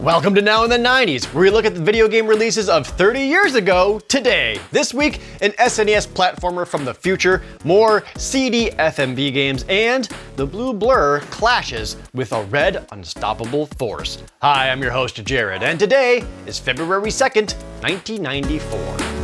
Welcome to Now in the 90s, where we look at the video game releases of 30 years ago today. This week, an SNES platformer from the future, more CD FMV games, and the blue blur clashes with a red unstoppable force. Hi, I'm your host, Jared, and today is February 2nd, 1994.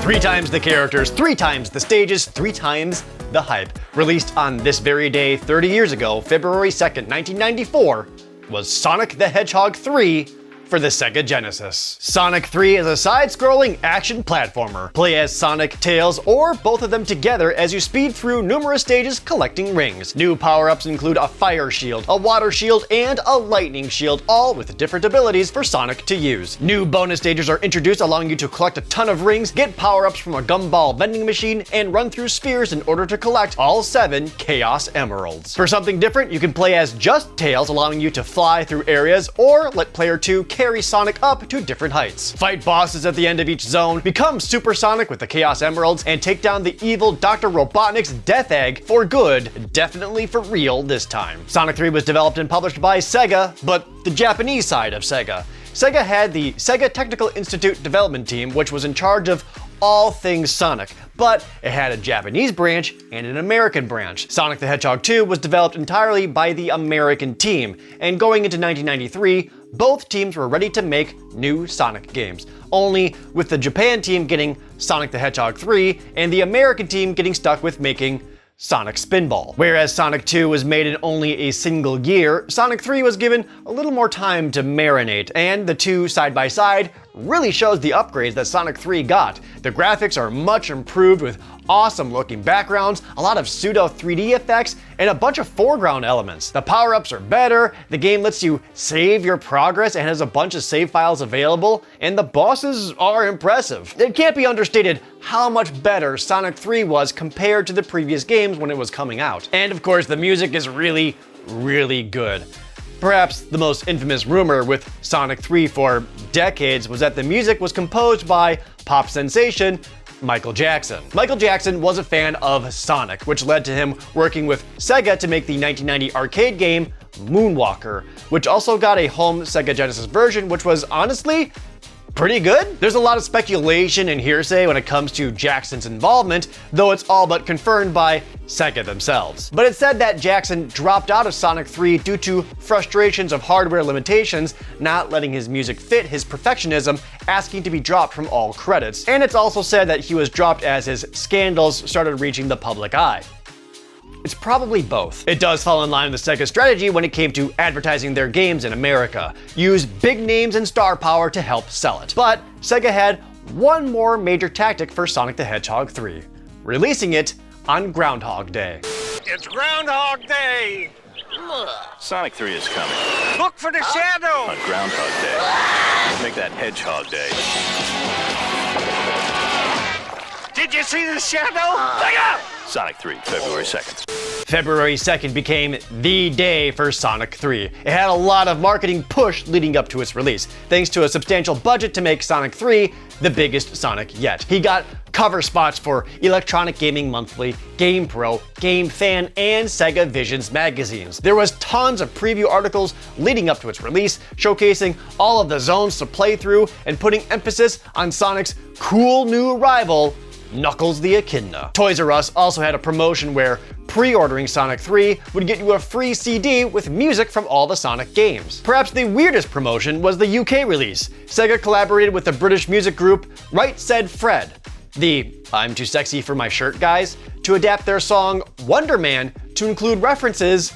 Three times the characters, three times the stages, three times the hype. Released on this very day 30 years ago, February 2nd, 1994, was Sonic the Hedgehog 3 for the Sega Genesis. Sonic 3 is a side-scrolling action platformer. Play as Sonic, Tails, or both of them together as you speed through numerous stages collecting rings. New power-ups include a fire shield, a water shield, and a lightning shield, all with different abilities for Sonic to use. New bonus stages are introduced, allowing you to collect a ton of rings, get power-ups from a gumball vending machine, and run through spheres in order to collect all 7 Chaos Emeralds. For something different, you can play as just Tails, allowing you to fly through areas, or let player 2 carry Sonic up to different heights. Fight bosses at the end of each zone, become Super Sonic with the Chaos Emeralds, and take down the evil Dr. Robotnik's Death Egg for good, definitely for real this time. Sonic 3 was developed and published by Sega, but the Japanese side of Sega. Sega had the Sega Technical Institute development team, which was in charge of all things Sonic, but it had a Japanese branch and an American branch. Sonic the Hedgehog 2 was developed entirely by the American team, and going into 1993, both teams were ready to make new Sonic games, only with the Japan team getting Sonic the Hedgehog 3 and the American team getting stuck with making Sonic Spinball. Whereas Sonic 2 was made in only a single year, Sonic 3 was given a little more time to marinate, and the two side by side really shows the upgrades that Sonic 3 got. The graphics are much improved with awesome looking backgrounds, a lot of pseudo 3D effects, and a bunch of foreground elements. The power-ups are better, the game lets you save your progress and has a bunch of save files available, and the bosses are impressive. It can't be understated how much better Sonic 3 was compared to the previous games when it was coming out. And of course, the music is really, really good. Perhaps the most infamous rumor with Sonic 3 for decades was that the music was composed by pop sensation Michael Jackson. Michael Jackson was a fan of Sonic, which led to him working with Sega to make the 1990 arcade game Moonwalker, which also got a home Sega Genesis version, which was honestly pretty good. There's a lot of speculation and hearsay when it comes to Jackson's involvement, though it's all but confirmed by Sega themselves. But it's said that Jackson dropped out of Sonic 3 due to frustrations of hardware limitations, not letting his music fit his perfectionism, asking to be dropped from all credits. And it's also said that he was dropped as his scandals started reaching the public eye. It's probably both. It does fall in line with Sega's strategy when it came to advertising their games in America. Use big names and star power to help sell it. But Sega had one more major tactic for Sonic the Hedgehog 3, releasing it on Groundhog Day. It's Groundhog Day! Sonic 3 is coming. Look for the shadow! On Groundhog Day. Make that Hedgehog Day. Did you see the shadow? Look out! Sonic 3, February 2nd. February 2nd became the day for Sonic 3. It had a lot of marketing push leading up to its release, thanks to a substantial budget to make Sonic 3 the biggest Sonic yet. He got cover spots for Electronic Gaming Monthly, GamePro, GameFan, and Sega Visions magazines. There was tons of preview articles leading up to its release, showcasing all of the zones to play through and putting emphasis on Sonic's cool new rival, Knuckles the Echidna. Toys R Us also had a promotion where pre-ordering Sonic 3 would get you a free CD with music from all the Sonic games. Perhaps the weirdest promotion was the UK release. Sega collaborated with the British music group Right Said Fred, the I'm Too Sexy for My Shirt guys, to adapt their song Wonder Man to include references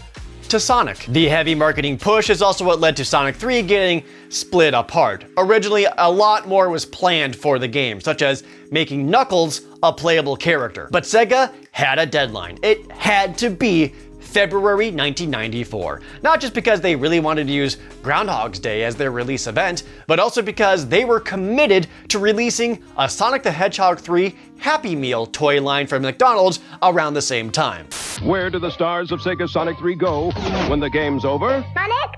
to Sonic. The heavy marketing push is also what led to Sonic 3 getting split apart. Originally, a lot more was planned for the game, such as making Knuckles a playable character. But Sega had a deadline. It had to be February 1994. Not just because they really wanted to use Groundhog's Day as their release event, but also because they were committed to releasing a Sonic the Hedgehog 3 Happy Meal toy line from McDonald's around the same time. Where do the stars of Sega Sonic 3 go when the game's over? Sonic?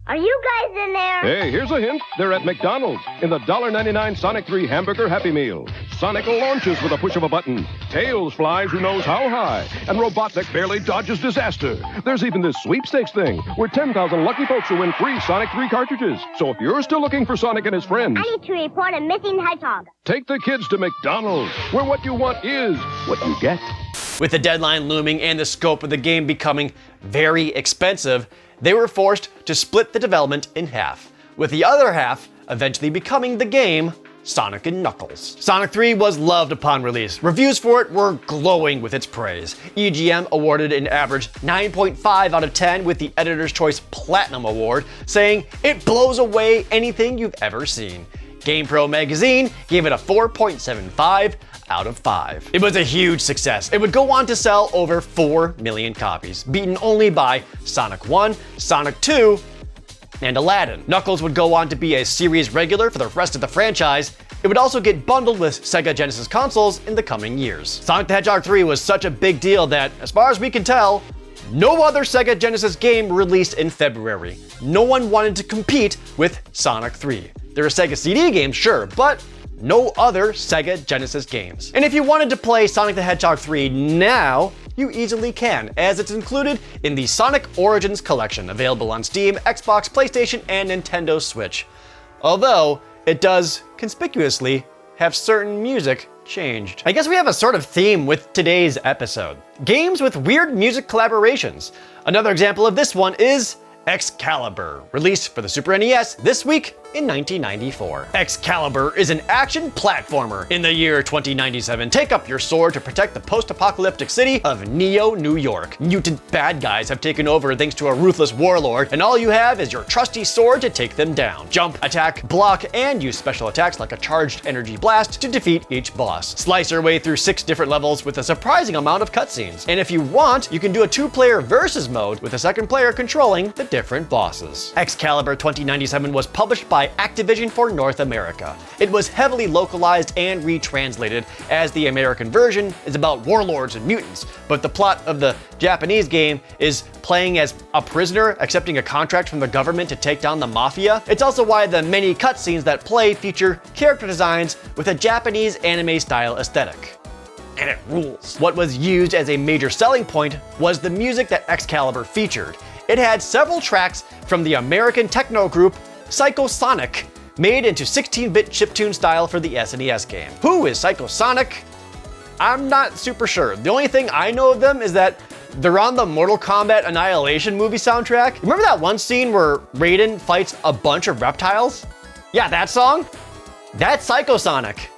Are you guys in there? Hey, here's a hint. They're at McDonald's in the $1.99 Sonic 3 Hamburger Happy Meal. Sonic launches with a push of a button. Tails flies who knows how high. And Robotnik barely dodges disaster. There's even this sweepstakes thing where 10,000 lucky folks will win free Sonic 3 cartridges. So if you're still looking for Sonic and his friends, I need to report a missing hedgehog. take the kids to McDonald's, where what you want is what you get. With the deadline looming and the scope of the game becoming very expensive, they were forced to split the development in half, with the other half eventually becoming the game Sonic & Knuckles. Sonic 3 was loved upon release. Reviews for it were glowing with its praise. EGM awarded an average 9.5 out of 10 with the Editor's Choice Platinum Award, saying it blows away anything you've ever seen. GamePro magazine gave it a 4.75 out of 5. It was a huge success. It would go on to sell over 4 million copies, beaten only by Sonic 1, Sonic 2, and Aladdin. Knuckles would go on to be a series regular for the rest of the franchise. It would also get bundled with Sega Genesis consoles in the coming years. Sonic the Hedgehog 3 was such a big deal that, as far as we can tell, no other Sega Genesis game released in February. No one wanted to compete with Sonic 3. There are Sega CD games, sure, but no other Sega Genesis games. And if you wanted to play Sonic the Hedgehog 3 now, you easily can, as it's included in the Sonic Origins collection, available on Steam, Xbox, PlayStation, and Nintendo Switch. Although, it does conspicuously have certain music changed. I guess we have a sort of theme with today's episode. Games with weird music collaborations. Another example of this one is X-Kaliber, released for the Super NES this week in 1994. X-Kaliber is an action platformer. In the year 2097, take up your sword to protect the post-apocalyptic city of Neo, New York. Mutant bad guys have taken over thanks to a ruthless warlord, and all you have is your trusty sword to take them down. Jump, attack, block, and use special attacks like a charged energy blast to defeat each boss. Slice your way through 6 different levels with a surprising amount of cutscenes. And if you want, you can do a 2-player versus mode with a second player controlling the different bosses. X-Kaliber 2097 was published by Activision for North America. It was heavily localized and retranslated, as the American version is about warlords and mutants, but the plot of the Japanese game is playing as a prisoner accepting a contract from the government to take down the mafia. It's also why the many cutscenes that play feature character designs with a Japanese anime style aesthetic. And it rules. What was used as a major selling point was the music that X-Kaliber featured. It had several tracks from the American techno group Psycho Sonic, made into 16-bit chiptune style for the SNES game. Who is Psycho Sonic? I'm not super sure. The only thing I know of them is that they're on the Mortal Kombat Annihilation movie soundtrack. Remember that one scene where Raiden fights a bunch of reptiles? Yeah, that song? That's Psycho Sonic.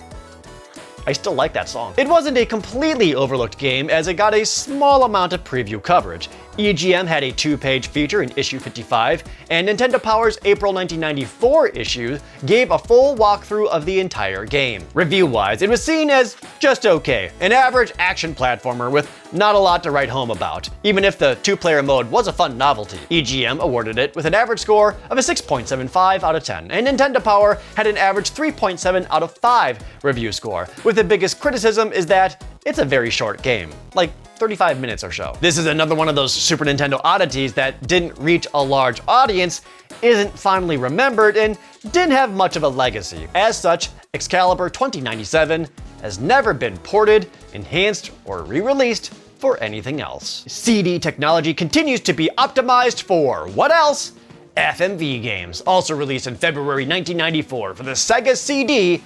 I still like that song. It wasn't a completely overlooked game, as it got a small amount of preview coverage. EGM had a 2-page feature in issue 55, and Nintendo Power's April 1994 issue gave a full walkthrough of the entire game. Review-wise, it was seen as just okay, an average action platformer with not a lot to write home about, even if the 2-player mode was a fun novelty. EGM awarded it with an average score of a 6.75 out of 10, and Nintendo Power had an average 3.7 out of 5 review score, with the biggest criticism is that it's a very short game, like 35 minutes or so. This is another one of those Super Nintendo oddities that didn't reach a large audience, isn't fondly remembered, and didn't have much of a legacy. As such, Excalibur 2097 has never been ported, enhanced, or re-released for anything else. CD technology continues to be optimized for what else? FMV games. Also released in February 1994 for the Sega CD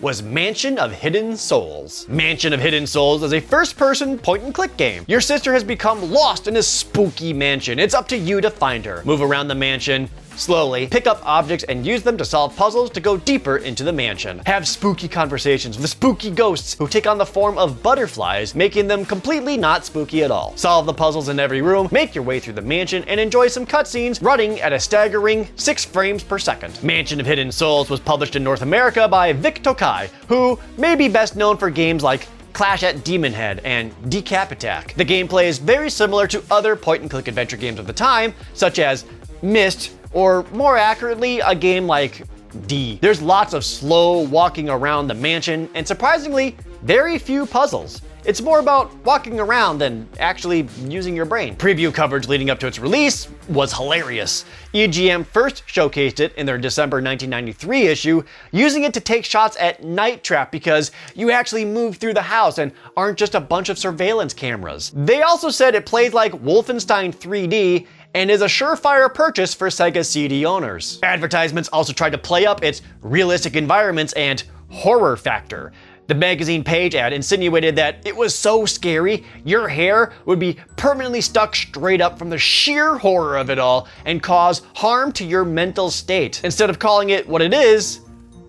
was Mansion of Hidden Souls. Mansion of Hidden Souls is a first-person point-and-click game. Your sister has become lost in a spooky mansion. It's up to you to find her. Move around the mansion slowly, pick up objects and use them to solve puzzles to go deeper into the mansion. Have spooky conversations with spooky ghosts who take on the form of butterflies, making them completely not spooky at all. Solve the puzzles in every room, make your way through the mansion, and enjoy some cutscenes running at a staggering 6 frames per second. Mansion of Hidden Souls was published in North America by Vic Tokai, who may be best known for games like Clash at Demon Head and Decap Attack. The gameplay is very similar to other point-and-click adventure games of the time, such as Myst, or more accurately, a game like D. There's lots of slow walking around the mansion, and surprisingly, very few puzzles. it's more about walking around than actually using your brain. Preview coverage leading up to its release was hilarious. EGM first showcased it in their December 1993 issue, using it to take shots at Night Trap because you actually move through the house and aren't just a bunch of surveillance cameras. They also said it plays like Wolfenstein 3D and is a surefire purchase for Sega CD owners. Advertisements also tried to play up its realistic environments and horror factor. The magazine page ad insinuated that it was so scary, your hair would be permanently stuck straight up from the sheer horror of it all and cause harm to your mental state, instead of calling it what it is,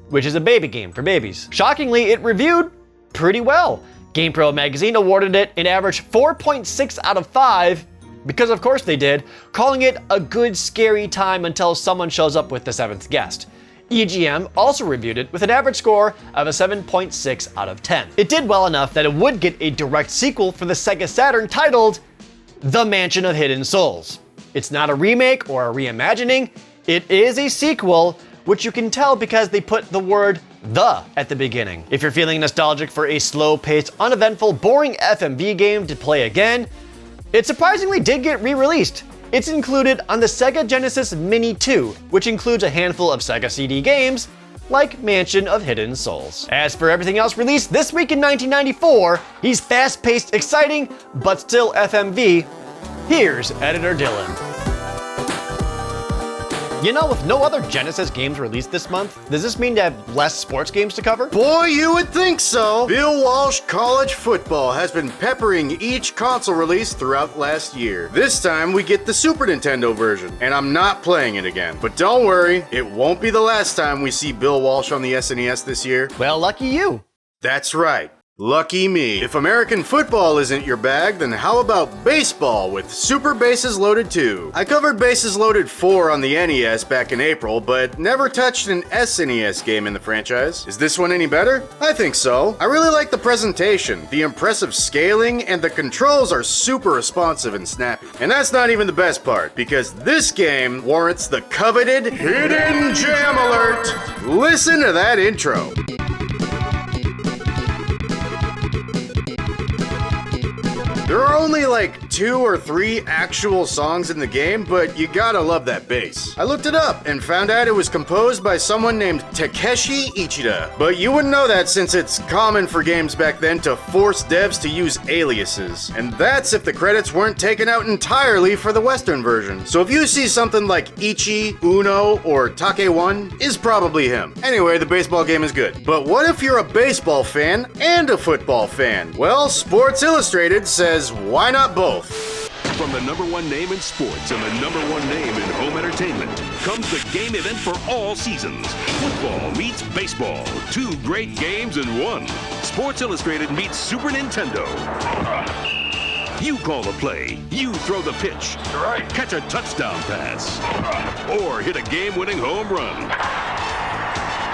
which is a baby game for babies. Shockingly, it reviewed pretty well. GamePro magazine awarded it an average 4.6 out of 5, because of course they did, calling it a good scary time until someone shows up with the 7th guest. EGM also reviewed it with an average score of a 7.6 out of 10. It did well enough that it would get a direct sequel for the Sega Saturn titled The Mansion of Hidden Souls. It's not a remake or a reimagining, it is a sequel, which you can tell because they put the word "the" at the beginning. If you're feeling nostalgic for a slow-paced, uneventful, boring FMV game to play again, it surprisingly did get re-released. It's included on the Sega Genesis Mini 2, which includes a handful of Sega CD games, like Mansion of Hidden Souls. As for everything else released this week in 1994, he's fast-paced, exciting, but still FMV. Here's Editor Dylan. You know, with no other Genesis games released this month, does this mean to have less sports games to cover? Boy, you would think so. Bill Walsh College Football has been peppering each console release throughout last year. This time we get the Super Nintendo version, and I'm not playing it again. But don't worry, it won't be the last time we see Bill Walsh on the SNES this year. Well, lucky you. That's right. Lucky me. If American football isn't your bag, then how about baseball with Super Bases Loaded 2? I covered Bases Loaded 4 on the NES back in April, but never touched an SNES game in the franchise. Is this one any better? I think so. I really like the presentation, the impressive scaling, and the controls are super responsive and snappy. And that's not even the best part, because this game warrants the coveted Hidden Jam Alert! Listen to that intro. There are only like 2 or 3 actual songs in the game, but you gotta love that bass. I looked it up and found out it was composed by someone named Takeshi Ichida. But you wouldn't know that since it's common for games back then to force devs to use aliases. And that's if the credits weren't taken out entirely for the Western version. So if you see something like Ichi, Uno, or Take1, is probably him. Anyway, the baseball game is good. But what if you're a baseball fan and a football fan? Well, Sports Illustrated says, why not both? From the #1 name in sports and the #1 name in home entertainment comes the game event for all seasons. Football meets baseball. 2 great games in one. Sports Illustrated meets Super Nintendo. You call the play. You throw the pitch. Right. Catch a touchdown pass. Or hit a game-winning home run.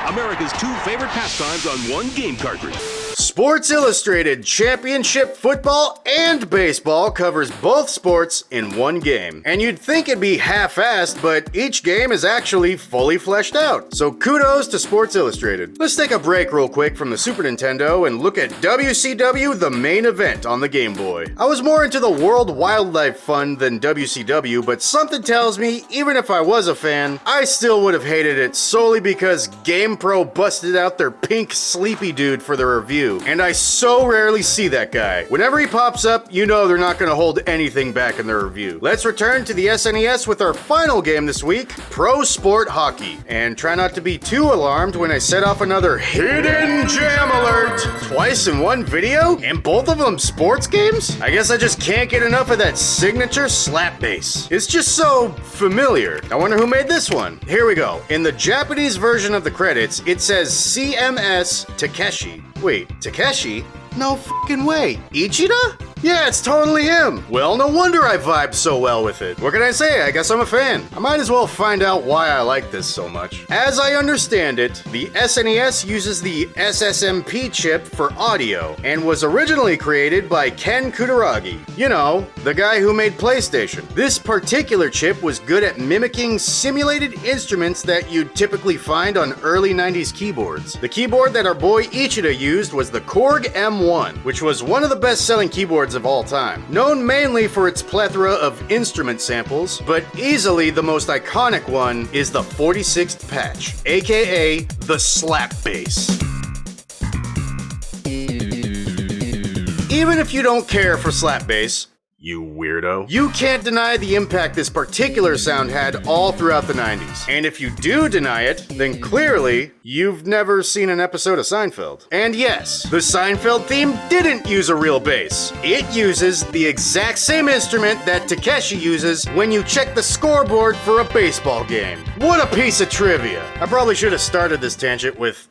America's 2 favorite pastimes on one game cartridge. Sports Illustrated Championship Football and Baseball covers both sports in one game. And you'd think it'd be half-assed, but each game is actually fully fleshed out. So kudos to Sports Illustrated. Let's take a break real quick from the Super Nintendo and look at WCW The Main Event on the Game Boy. I was more into the World Wildlife Fund than WCW, but something tells me, even if I was a fan, I still would have hated it solely because GamePro busted out their pink sleepy dude for the review. And I so rarely see that guy. Whenever he pops up, you know they're not gonna hold anything back in their review. Let's return to the SNES with our final game this week, Pro Sport Hockey. And try not to be too alarmed when I set off another Hidden Jam Alert! Twice in one video? And both of them sports games? I guess I just can't get enough of that signature slap bass. It's just so familiar. I wonder who made this one. Here we go. In the Japanese version of the credits, it says CMS Takeshi. Wait, Takeshi? No fucking way. Ichida? Yeah, it's totally him. Well, no wonder I vibed so well with it. What can I say? I guess I'm a fan. I might as well find out why I like this so much. As I understand it, the SNES uses the SSMP chip for audio and was originally created by Ken Kutaragi. You know, the guy who made PlayStation. This particular chip was good at mimicking simulated instruments that you'd typically find on early 90s keyboards. The keyboard that our boy Ichida used was the Korg M1, which was one of the best-selling keyboards of all time. Known mainly for its plethora of instrument samples, but easily the most iconic one is the 46th patch, aka the slap bass. Even if you don't care for slap bass, you weirdo, you can't deny the impact this particular sound had all throughout the 90s. And if you do deny it, then clearly you've never seen an episode of Seinfeld. And yes, the Seinfeld theme didn't use a real bass. It uses the exact same instrument that Takeshi uses when you check the scoreboard for a baseball game. What a piece of trivia. I probably should have started this tangent with,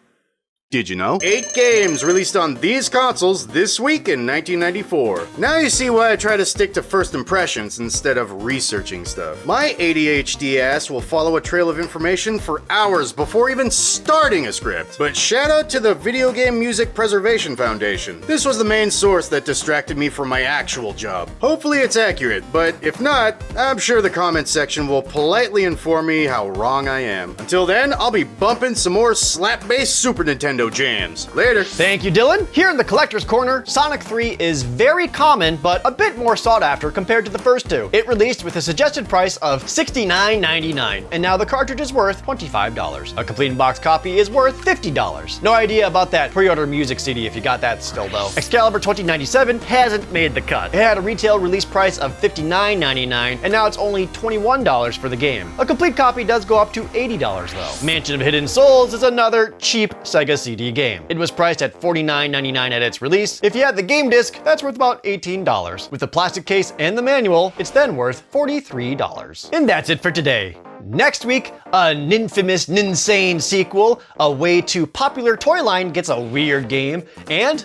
did you know? 8 games released on these consoles this week in 1994. Now you see why I try to stick to first impressions instead of researching stuff. My ADHD ass will follow a trail of information for hours before even starting a script. But shout out to the Video Game Music Preservation Foundation. This was the main source that distracted me from my actual job. Hopefully it's accurate, but if not, I'm sure the comments section will politely inform me how wrong I am. Until then, I'll be bumping some more slap-based Super Nintendo jams. Later. Thank you, Dylan. Here in the Collector's Corner, Sonic 3 is very common, but a bit more sought after compared to the first two. It released with a suggested price of $69.99, and now the cartridge is worth $25. A complete in-box copy is worth $50. No idea about that pre-order music CD if you got that still, though. Xcalibur 2097 hasn't made the cut. It had a retail release price of $59.99, and now it's only $21 for the game. A complete copy does go up to $80, though. Mansion of Hidden Souls is another cheap Sega CD game. It was priced at $49.99 at its release. If you had the game disc, that's worth about $18. With the plastic case and the manual, it's then worth $43. And that's it for today. Next week, a ninfamous Ninsane sequel, a way too popular toy line gets a weird game, and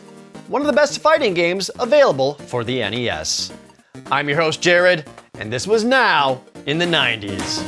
one of the best fighting games available for the NES. I'm your host, Jared, and this was Now in the 90s.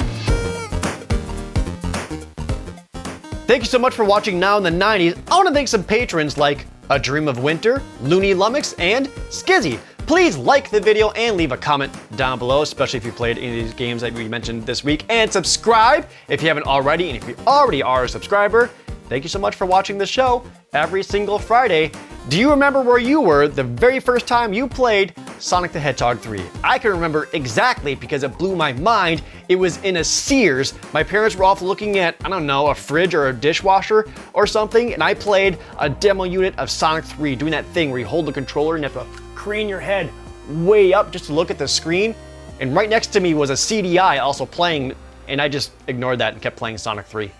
Thank you so much for watching Now in the 90s. I want to thank some patrons like A Dream of Winter, Looney Lummox, and Skizzy. Please like the video and leave a comment down below, especially if you played any of these games that we mentioned this week. And subscribe if you haven't already. And if you already are a subscriber, thank you so much for watching the show every single Friday. Do you remember where you were the very first time you played Sonic the Hedgehog 3? I can remember exactly because it blew my mind. It was in a Sears. My parents were off looking at, I don't know, a fridge or a dishwasher or something, and I played a demo unit of Sonic 3, doing that thing where you hold the controller and you have to crane your head way up just to look at the screen. And right next to me was a CDI also playing, and I just ignored that and kept playing Sonic 3.